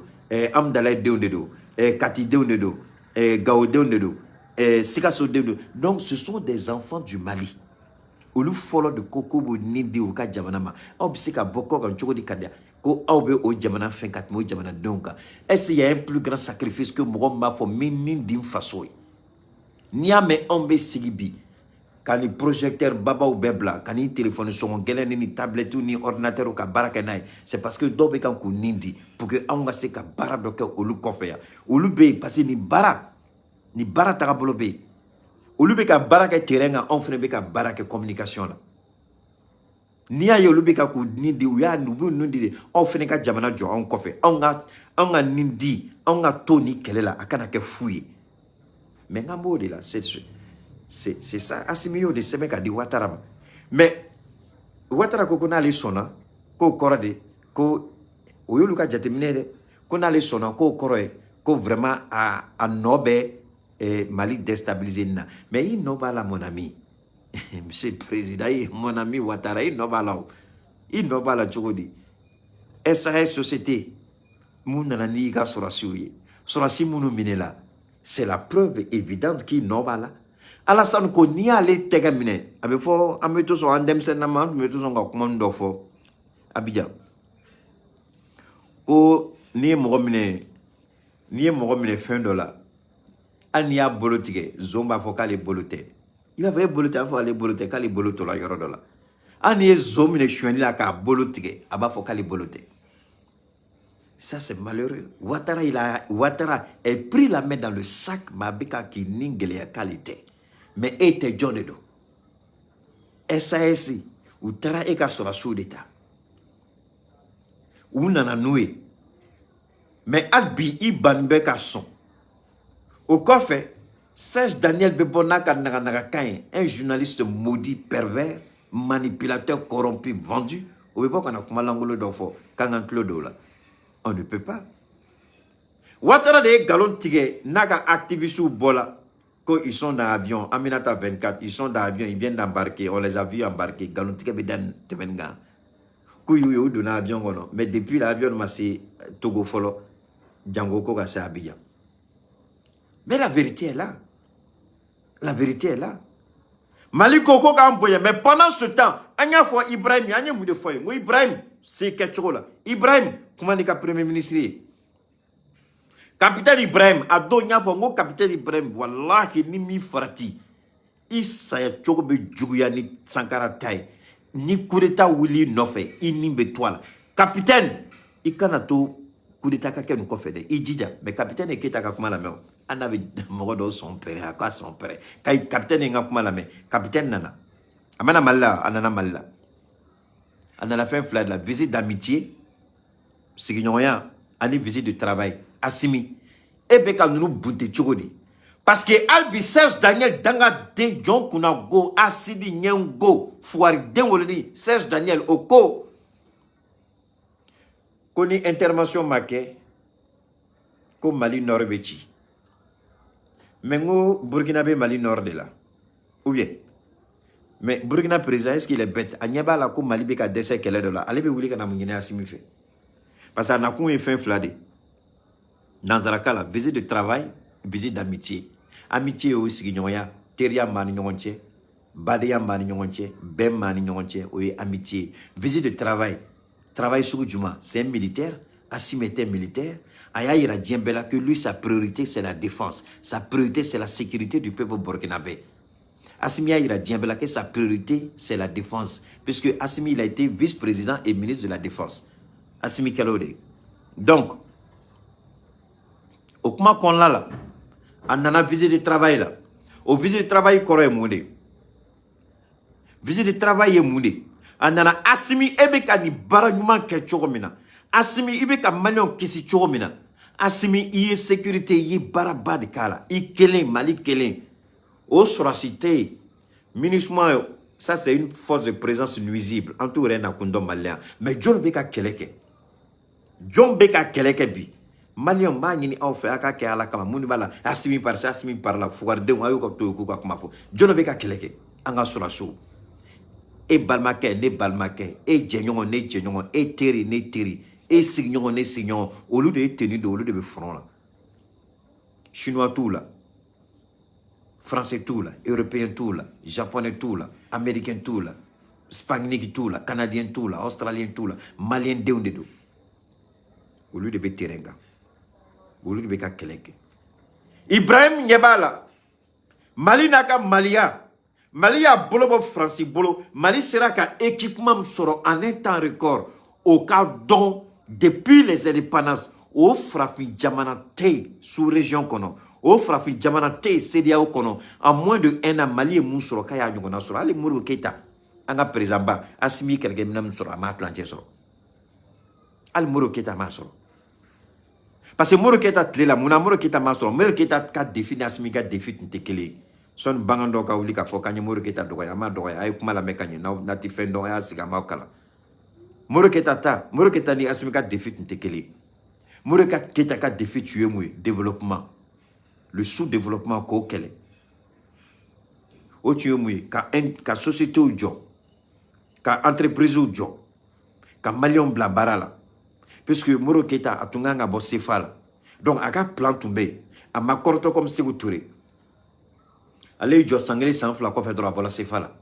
Amdalay de l'eau, Kati de l'eau, Gao de l'eau, Sikaso de l'eau. Donc, ce sont des enfants du Mali. Olu follow de koko bo nindi ou ka jamana ma obsika boko kan choko di kadia ko awbe o jamana fin kat mo jamana donka est-ce il y a un plus grand sacrifice que mo ma fo nindi faso niame ombe sigibi kan ni projecteur baba ou bebla kan ni téléphone son gelen ni tablette ni ordinateur ou ka baraka nay c'est parce que dobe kan ko nindi pour que anga se ka bara doke olu kofeya olu be parce ni bara ta bolo be. Olu be ka baraka terrain on fene be ka baraka communication la niya ye olu be ka ko nindi u ya nubu nundi on fene ka jamana jo on kofe on ga nindi on ga toni kelela akana ke fouiller mais ngambo de là c'est ça Assimio de semeka di Ouattara mais Ouattara ko na le sona ko korade ko oyolu ka jatemine de ko na le sona ko koroe ko vraiment a nobe Mali déstabilisé. Mais il n'a pas là, mon ami. Monsieur le Président, mon ami Ouattara, il n'a pas là. Il n'a pas là, Tchokodi. SAS société mounanani ka sorasiouye sorasi mounou minela c'est la preuve évidente qui normal Alassane ko ni ale tega mine abe fo ameto so andem senama meto so ngak mondo fo Abidjan ko ni mo mine fin de la ania bolotige zomba fo kale bolote il va faire bolote fo ale bolote kale boloto la yoro dola ani zomine chouani la ka bolotige aba fo kale bolote. Ça, c'est malheureux. Ouattara est pris la main dans le sac, Mabika qui n'ingele qualité. Mais était John Edo. SAS, ou Tara Eka sera sous d'État. Ou nana noué. Mais Albi, Ibanbeka son. Au coffre, Serge Daniel Bebonaka Naganakain, un journaliste maudit, pervers, manipulateur, corrompu, vendu. Au Bebo qu'on a comme l'angolo d'enfant, Kangantlodo là. On ne peut pas. Ouattara de galon tigé, naga activistes ou bola, quand ils sont dans l'avion, Aminata 24, ils sont dans l'avion, ils viennent d'embarquer, on les a vus embarquer, galon tigé bedan temenga. Kouyou dans l'avion, mais depuis l'avion, c'est Togo Folo, Django Koga c'est Abidjan. Mais la vérité est là. La vérité est là. Mali Koko Kamboye, mais pendant ce temps, Anya fois Ibrahim, Anya Moude fois, Ibrahim, c'est quelque chose là. Ibrahim, comment est le premier ministre? Capitaine Ibrahim, Adonia Fongo, capitaine Ibrahim, Wallahi, ni mi farati. Isa Chokobe Djouya ni Sankara Tai, ni Kureta Willy Nofe, Inimbe Toile. Capitaine, Ikanato, Kureta Kaken Kofede, Idjija, mais capitaine Eketa Kakuma la main. On avait Morodo son père, à quoi son père. Capitaine Engakuma la main, capitaine Nana. Amana Malla, Anana Malla. On a fait un flight, la visite d'amitié, c'est qu'il n'y a rien, une visite de travail, Assimi. Et bien, quand nous boutons Tchogodi. Parce que Albi Serge Daniel, Danga De John Kunago, Asidi Nyango, Fouari Denwolini, Serge Daniel Oko, Koni intervention maquée, comme Mali Nord-Bechi. Mengo Burkinabe Mali Nord de là. Ou bien? Mais Burkina président, est-ce qu'il est bête? Agnaba la kou Mali beka dessert qu'elle est de là. Allez, vous voulez qu'on a mon Assimi fait. Parce que n'a fait un fladé. Dans Zaraka, la visite de travail, visite d'amitié. Amitié aussi, Gignoya, Teria Mani Nyonche, Badeya Mani Nyonche, Ben Mani Nyonche, oui, amitié. Visite de travail. Travail sur Djuma, c'est un militaire. Assimi était militaire. Aya ira Djembela que lui, sa priorité, c'est la défense. Sa priorité, c'est la sécurité du peuple burkinabé. Assimi Aïra Djembela, que sa priorité, c'est la défense. Puisque Assimi, il a été vice-président et ministre de la Défense. Assimi Kalode. Donc, au moment qu'on l'a là, on a visite de travail là. Au visite de travail, il est moudé. Visite de travail est moudé. On a Assimi, Ebeka ni baragouman ke choromina. Assimi, Ebeka malion kisi choromina. Assimi, il y a sécurité, il y a barabad kala. Il kelen, Mali kelen. Au soracité, ministre, ça c'est une force de présence nuisible. En tout cas, on malien. Mais John Beka Keleke. John Beka Keleke bi. Malien, ni en fait, à la kama, mounibala, assimi par ça, assimi par la foire de moi, comme John Beka Keleke. Anga sorasou. Et Balmake, ne Balmake. Et Djenyon, ne Djenyon. Et Terry, ne Terry. Et Signon, ne Signon. Au lieu de tenir, au lieu de front là. Chinois tout là. Français tout là, Européen tout là, Japonais tout là, Américain tout là, Hispanique tout là, Canadien tout là, Australien tout là, Malien deundedo. Au lieu de Beterenga, au lieu de Beka Keleke. Ibrahim Nyebala, Mali naka Malia, Malia bolo français bolo, Mali sera qu'un équipement sera en un temps record au cas dont depuis les indépendances au Frafi Djamanate sous région kono. Au Frafi Djamanate CDAO kono en moins de 1 an Mali et Moussoro kaya nyongona soro ali Mourou Keita anga président ba Assimi kelke minam soro ma Atlantique soro ali Mourou Keita ma soro parce que Mourou Keita tlela muna Mourou Keita ma soro Mourou Keita ka défini Assimi ka défini tekele son bangando ka wuli ka fo kanye Mourou Keita doya ma doya ay kuma la mekanye na ti fendo ya siga ma kala Mourou Keita ni Assimi ka défini tekele Mourou Keita ka défini tuer mouy développement le sous-développement ko kele o tuer mouy ka société ou jo ka entreprise ou jo ka Malion bla barala puisque Moro Keita a tunganga bo Sefa. Donc, a plan tombé. A ma corto comme Sékou Touré. Allez, il sangler sans fla quoi faire de la bola Sefa là.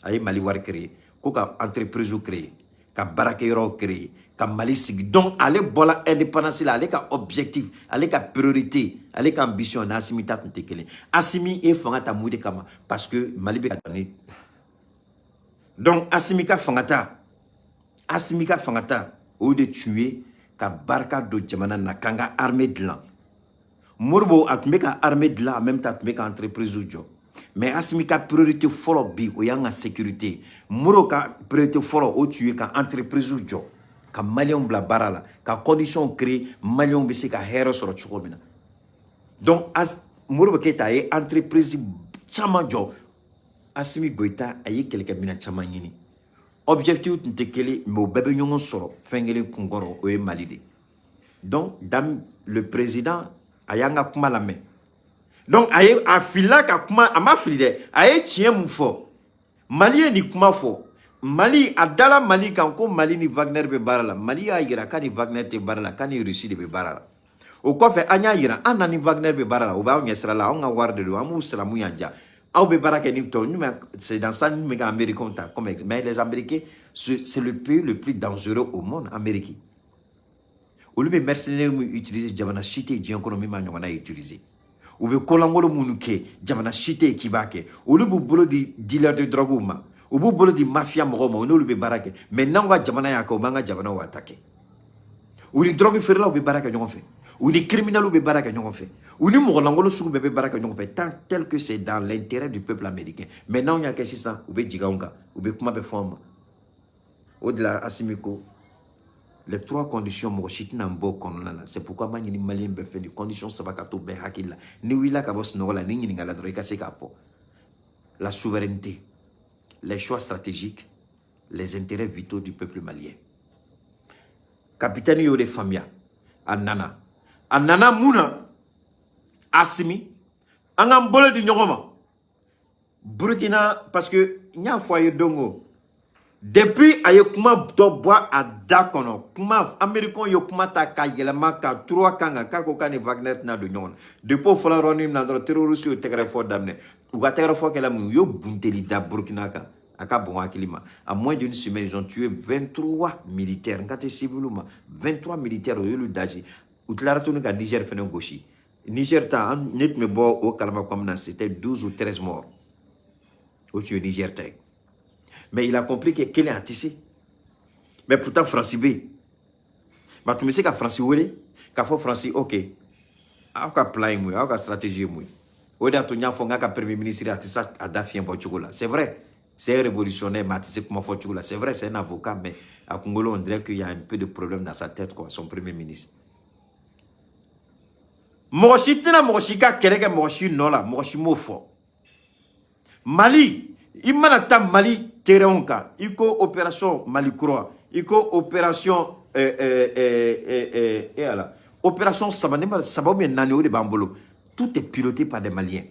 Aïe, Mali war créé. Koka entreprise créé. Ka barakero créé. Ka Mali sig. Donc, allez, bola indépendance là. Allez, ka objectif. Allez, ka priorité. Allez, ka ambition. Assimi ta tuntekele. Assimi et fangata moude kama. Parce que Mali be gagné. Donc, Assimika Fangata. Assimika Fangata. Au de tuer. Ka barka do jamana na kanga armée de l'an. Morbo a tumé ka armée de l'an. En même temps, tumé ka entreprise ou job. Mais Assimika priorité follow bi. Ou yang a sécurité. Moro ka priorité follow. Ou tuer ka entreprise ou job. Ka malion bla barala. Ka condition créée. Malion bisi ka hero sur le chokomina. Donc, Morbo Keita est entreprise chama job. Assimi Goïta a eu quelques minutes chamanyini. Objectif de kele mais au bébé nyongo soro fengele kungoro oe malide. Donc dans le président ayanga kuma la main. Donc aye afila ka kuma ama filide aye tien mufo. Mali ni kuma fo. Mali adala Mali kanko Mali ni Wagner be barala. Mali a yira kani Wagner te barala kani Russie de be barala. Au quoi fait anya yira anani Wagner be barala o ba nyesra la on a warde do amu sala muyanja. C'est dans ça que les Américains mais les Américains, c'est le pays le plus dangereux au monde, Américain. Au lieu de mercenaires utiliser Jamana Chite et Djankonomi Magna utiliser. Ou le Kolangolo Munuke, Jamana Chite qui bake. Ou le boulot de dealer de drogue, ou le boulot de mafia Moroma, ou le barake. Maintenant, on va Jamana Yako, Manga Jamana ou attaquer. Ou les drogues ferrées ou les baraka n'ont fait. Ou les criminels ou les baraka n'ont fait. Ou les mourangolo sous les baraka n'ont fait. Tant tel que c'est dans l'intérêt du peuple américain. Maintenant, il y a que ça. Ou bien Djigaonga. Ou bien Kuma Beforma. Au-delà, Asimiko. Les trois conditions, c'est pourquoi je suis malien, les conditions, ça va être hakila. Ni wila kabos nola, ni ngala droika se kapo. La souveraineté, les choix stratégiques, les intérêts vitaux du peuple malien. Capitaine Yode Famia, Anana. Anana Mouna, Assimi, Angambole di Nyongoma. Burkina, parce que il y a un foyer dongo. Depuis ayekuma doboa à Dakono, kuma Américain yokuma ta kayelama ka 3 kanga kako kane Wagner na de nyon. Depuis fola ronim na terroriste au tegrefo damne. Ou va tegrefo kela mu yo bunteli da Burkina ka. À moins d'une semaine, ils ont tué 23 militaires. Quand civil, 23 militaires au lieu d'agir. Ou tu l'as retenu qu'à Niger fait un gauchi. Niger, c'était 12 ou 13 morts. Au tué Niger. Mais il a compris que quel est antissé. Mais pourtant, Francis B. Mais tu me sais qu'à Francis Wele, qu'à Francis, ok. À plan, à stratégie. Au dernier temps, il y a un premier ministre à Dafien Bochogola. C'est vrai. C'est un révolutionnaire, c'est vrai, c'est un avocat, mais à Congolo, on dirait qu'il y a un peu de problème dans sa tête, quoi, son premier ministre. Moshitena Moshika, Kerega Moshi Nola, Moshi Mofo. Mali, Imanata Mali Tereonka, Iko opération Mali Croix, Iko opération opération Sabanema, Sabomé Naneo de Bambolo. Tout est piloté par des Maliens.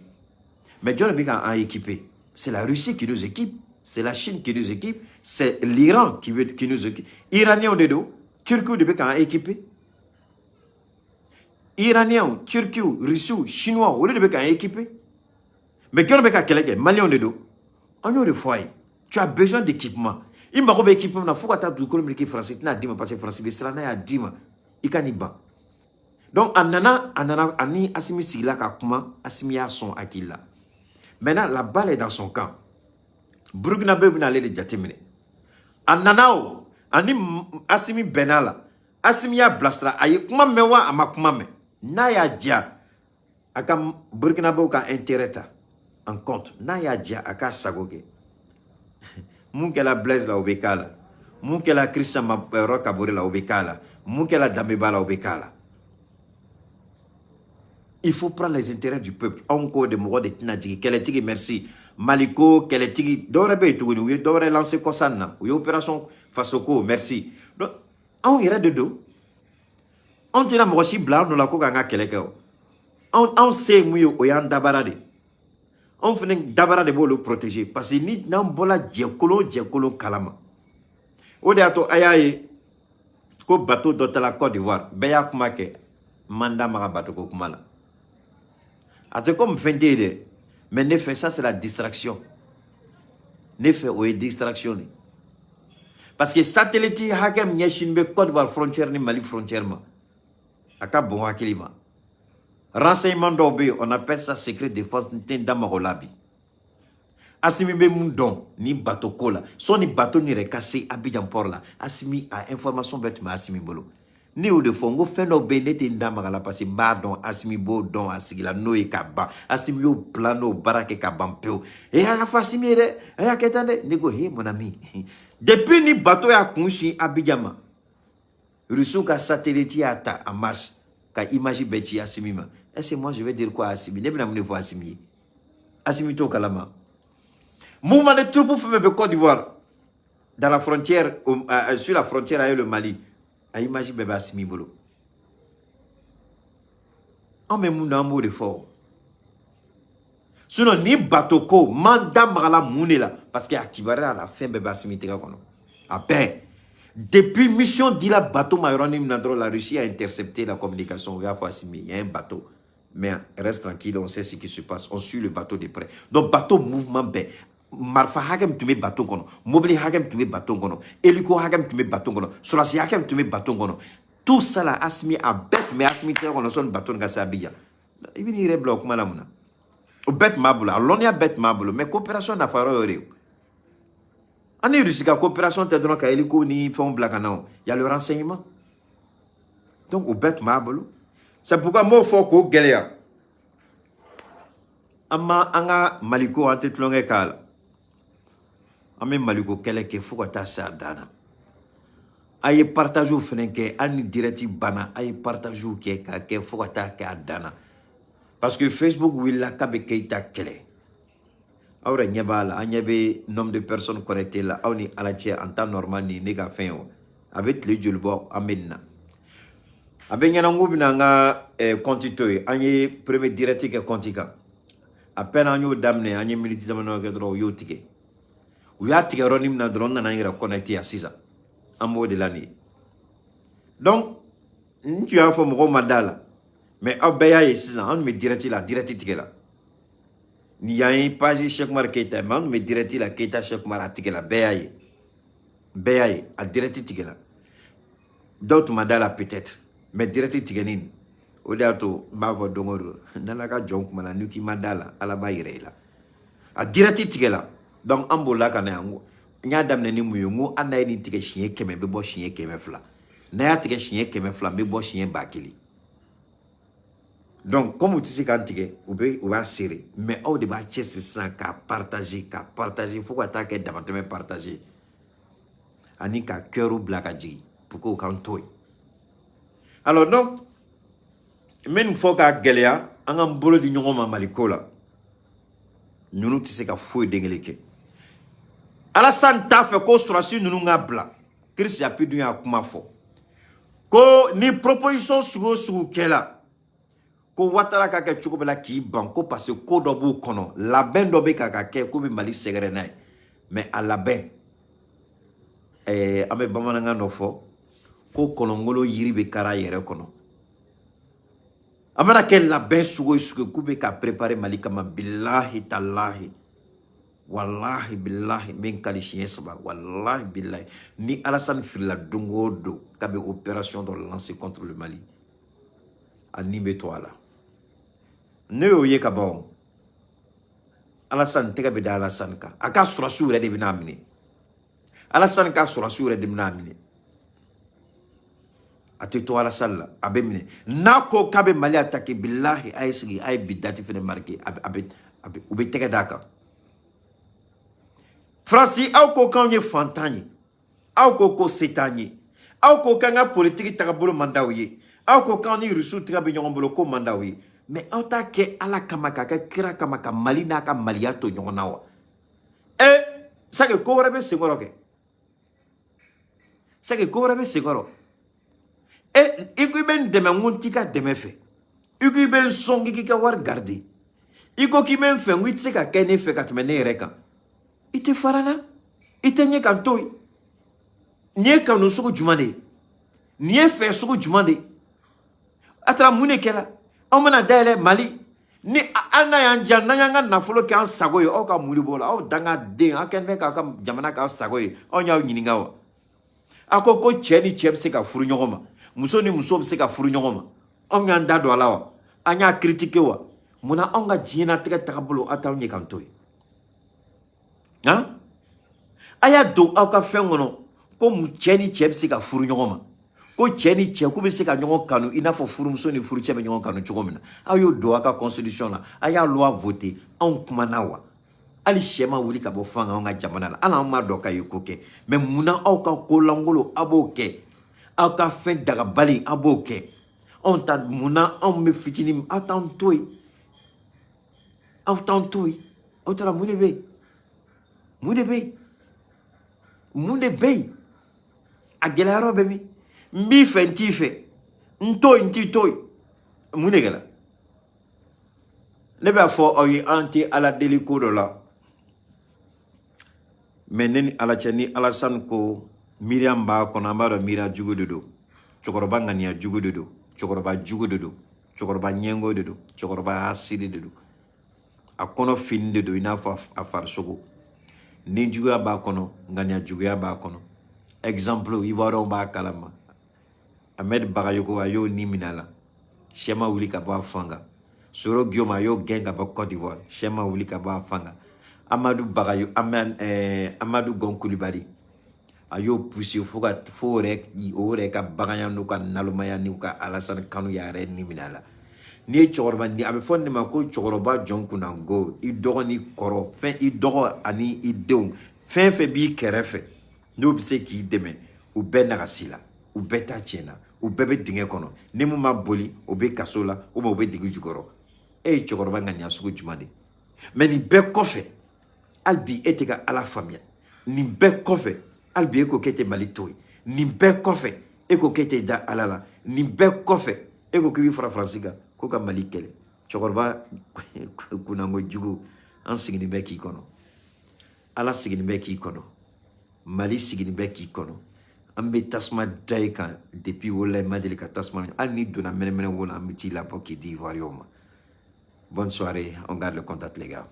Mais John Bika a équipé. C'est la Russie qui nous équipe, c'est la Chine qui nous équipe, c'est l'Iran qui nous équipe. Iraniens de dos, Turquie de Bécan équipé. Iraniens, Turquie, Russie, Chinois, au lieu de Bécan équipé. Mais quand on Bécan quelqu'un, Maliens de dos, on a des foyers. Tu as besoin d'équipement. Il m'a dit équipement, il faut que tu aies du communiqué français. Tu n'as pas parce que français, mais cela n'a dit il can y ba. Donc, anana, ani asimi sila kakuma, asimi ya son akila. Maintenant, la balle est dans son camp. Burkina Faso n'a l'air de jatemine. Ananao, ani asimi benala, asimi ya blastra, aye kuma mewa amakuma me. Na ya dia, aka Burkina Faso ka intérêt en compte. Na ya dia aka sagoge. Munke la Blaise la obekala, munke la Christian Rokabore la obekala, munke la Dameba la obekala. Il faut prendre les intérêts du peuple. Encore de mots de Tinadji, qu'elle est tigre, merci. Maliko, qu'elle est tigre, d'aurait devrait lancer Kosanna, ou opération Fasoko, merci. Donc, on irait de dos. On tient la mochi blanc, nous la coca quelqu'un. On sait, mouillot, oyan dabarade. On fait dabarade pour le protéger. Parce que ni n'ambola diakolo kalama. Odeato ayaye, ko bateau dɔ la Côte d'Ivoire bɛɛ y'a kuma kɛ mandat maga bateau ko kuma la a tɛ comme fɛn tɛ ye dɛ mais ne fɛ ça c'est la distraction ne fɛ o ye distraction de parce que satellite hakɛ min ɲɛsin bɛ Côte d'Ivoire frontière ni Mali frontière ma a ka bon hakili ma renseignement dɔw bɛ yen on appelle ça secret défense n tɛ n da mago la bi Assimi bɛ mun dɔn ni bateau ko la sɔni bateau ni yɛrɛ ka se Abidjan port la Assimi a information bɛɛ tun bɛ Assimi bolo ne y'o de fɔ n ko fɛn dɔw bɛ yen ne tɛ n da maga la parce que n b'a dɔn Assimi b'o dɔn a sigila n'o ye ka ban Assimi y'o plan n'o baara kɛ ka ban pewu a y'a fɔ Assimi ye dɛ a y'a kɛ tan dɛ ne ko he mon ami depuis ni bateau y'a kun sin Abidjan ma Russiw ka satellite y'a ta en marche ka image bɛɛ ci Assimi ma est-ce que moi je vais dire quoi à Assimi ne bɛna mun de fɔ Assimi ye Assimi t'o kalama mouvement de troupes fait de Côte d'Ivoire dans la frontière sur la frontière avec le Mali a imagine bébé Assimi bolo on met mon amour de fort sinon ni bateau ko mandat magala mounela parce que akibare à la fin bébé Assimi tega kono à peine depuis mission dit la bateau mayoroni minadro la Russie a intercepté la communication il y a Assimi il y a un bateau mais reste tranquille on sait ce qui se passe on suit le bateau de près donc bateau mouvement ben marfa hakem tume bateau kono mobili hakem tume bateau kono hélico hakem tume bateau kono solasi hakem tume bateau kono tout ça là Assimi a bête mais Assimi tire kono son bateau ngasa biya ibini reblo kuma la muna o bête mabula lonia bête mabula mais coopération na faro yore ani rusika coopération te donne ka hélico ni fond blakana il y a le renseignement donc au bête mabula c'est pourquoi moi faut ko gelia ama anga maliko ante tlonge kala Ame maliko kele ke fo ta sa dana aye partage fenen ke ani direct bana aye partage ke ka ke fo ta ka dana parce que Facebook willa ka be keita kele awra nyabala anyabe nombre de personnes connectées là awni alatia en temps normal ni nega fin avec le julbo amenna abe nyana ngubina nga compte toy anye premier direct ke compte ka à peine anyo damne anye minute damano ke dro yo tike ou y'a tigé ronim na drone na ngira connecté à 6 ans en mode de l'année donc tu as fait mon mandala mais abaya et 6 ans on me direct tigé là ni y a une page chaque marqueta mais on me direct la keta chaque mar tigé là bayaye a direct tigé là d'autres mandala peut-être mais direct tigé nin o dato bavo dongoro na la ka jonk mala nuki mandala ala bayire là a direct tigé là donc ambola kana yango nya damne ni muyungu anay ni tige chien keme be bo chien keme fla na ya tige chien keme fla be bo chien bakili donc comme tu sais quand tige ou va serrer mais au débat c'est ça ka partager faut attaquer davantage partager ani ka cœur ou blakaji pour ko kan toy alors donc men faut ka gelia angam bolo di nyongo malikola ñunu tu sais ka fouy dengeleke Alassane t'a fait ko surasi nunu nga bla Chris ya pi dunya kuma fo ko ni proposition sugu kela ko watara ka ke chuko bela ki banko parce que ko do bu kono la ben do be ka ke ko be Mali segere nay mais à la ben ame bamananga no fo ko kolongolo yiri be kara yere kono amana ke la ben sugu ko be ka préparer Mali kama billahi tallahi wallahi billahi min kalichien saba wallahi billahi ni Alassane Fila dongo do kabe opération de lancer contre le Mali anime-toi là ne oye ka bon Alassane tega be da Alassane ka aka surasu re de bina mini Alassane ka surasu re de bina mini ate to Alassane la abe mini nako kabe Mali attaquer billahi aisgi ay bidati fene marqué abe ube tega daka Franci au ko kanye fantani au ko setani au ko kanga politique takabolo mandawi au ko kani rusu tikabe nyongolo ko mandawi mais au ta ke ala kamaka ka kira kamaka malina ka maliato nyonnawa sake ko warabe segoro ke sake ko warabe segoro ikuben deme nguntika deme fe ikuben songi ki ka war garder iko ki men fe ngwitse ka kene fe ka tmene reka ite farana ite nye kan toy nye kan usuku jumane Nin ye fɛ sugu jumɛn de a taara mun de kɛla aw mana dayɛlɛ Mali ni an n'a y'an diya n'an y'an ka nafolo kɛ an sago ye aw ka mun de b'o la aw dangaden aw kɛlen bɛ k'aw ka jamana k'aw sago ye aw y'aw ɲininka wa a ko cɛ ni cɛ bɛ se ka furu ɲɔgɔn ma muso ni muso bɛ se ka furu ɲɔgɔn ma anw y'an da don a la wa an y'a critiquer wa munna anw ka diɲɛnatigɛ tagabolo aw t'anw ye k'an to yen han a y'a don aw ka fɛn kɔnɔ ko cɛ ni cɛ bɛ se ka furu ɲɔgɔn ma ko cɛ ni cɛ k'u bɛ se ka ɲɔgɔn kanu i n'a fɔ furumuso ni furucɛ bɛ ɲɔgɔn kanu cogo min na aw y'o don aw ka constitution la a y'a loi voter anw kumana wa hali sɛ ma wuli ka bɔ fanga anw ka jamana la hali anw ma dɔn k'a ye ko kɛ mais munna aw ka ko lankolon aw b'o kɛ aw ka fɛn dagabali aw b'o kɛ anw ta munna anw bɛ fitinin aw t'anw to yen aw t'anw to yen aw taara mun de bɛ yen mun de bɛ yen mun de bɛ yen a gɛlɛyayɔrɔ bɛ min n b'i fɛ n t'i fɛ n to yen n t'i to yen mun de kɛra ne b'a fɔ aw ye an tɛ ala deli ko dɔ la mais ne ni ala cɛ ni Alasani ko Miriam b'a kɔnɔ an b'a dɔn Miriam jugu de don cɛkɔrɔba ŋaniya jugu de don cɛkɔrɔba jugu de don cɛkɔrɔba ɲɛngo de don cɛkɔrɔba asidi de don a kɔnɔ fini de don i n'a fɔ a farisogo ni juguya b'a kɔnɔ ŋaniya juguya b'a kɔnɔ exemple ivoiriyɛnw b'a kalama Ahmed Bagayoko a y'o ni minɛ a la sɛ ma wuli ka bɔ a fan kan Soro Guillaume a y'o gɛn ka bɔ Côte d'Ivoire sɛ ma wuli ka bɔ a fan kan Amadou Gon Coulibaly a y'o poussé fo o yɛrɛ ka baganya n'u ka nalomaya n'u ka Alasani Kanu y'a yɛrɛ ni minɛ a la n'i ye cɛkɔrɔba ni a bɛ fɔ nin de ma ko cɛkɔrɔba jɔn kunna ngo i dɔgɔ ni kɔrɔ fɛn i dɔgɔ ani i denw fɛn fɛn b'i kɛrɛfɛ n'o bɛ se k'i dɛmɛ u bɛɛ nagasi la u bɛɛ ta tiɲɛna u bɛɛ bɛ dingɛ kɔnɔ ni mun ma boli o bɛ kaso la ou bien o bɛ digi jukɔrɔ e ye cɛkɔrɔba ŋaniya sugu jumɛn de mais nin bɛɛ kɔfɛ hali bi e tɛ ka ala faamuya nin bɛɛ kɔfɛ hali bi e ko k'e tɛ Mali to yen nin bɛɛ kɔfɛ e ko k'e tɛ da ala la nin bɛɛ kɔfɛ e ko k'i bɛ fara Faransi kan ko ka Mali kɛlɛ cɛkɔrɔba kunnango jugu an sigilen bɛ k'i kɔnɔ ala sigilen bɛ k'i kɔnɔ Mali sigilen bɛ k'i kɔnɔ an bɛ tasuma da i kan depuis wolola ma deli ka tasuma hali ni donna mɛnɛmɛnɛ wo la an bɛ t'i labɔ k'i di Ivoiriyɛnw ma bonne soirée on garde le contact les gars.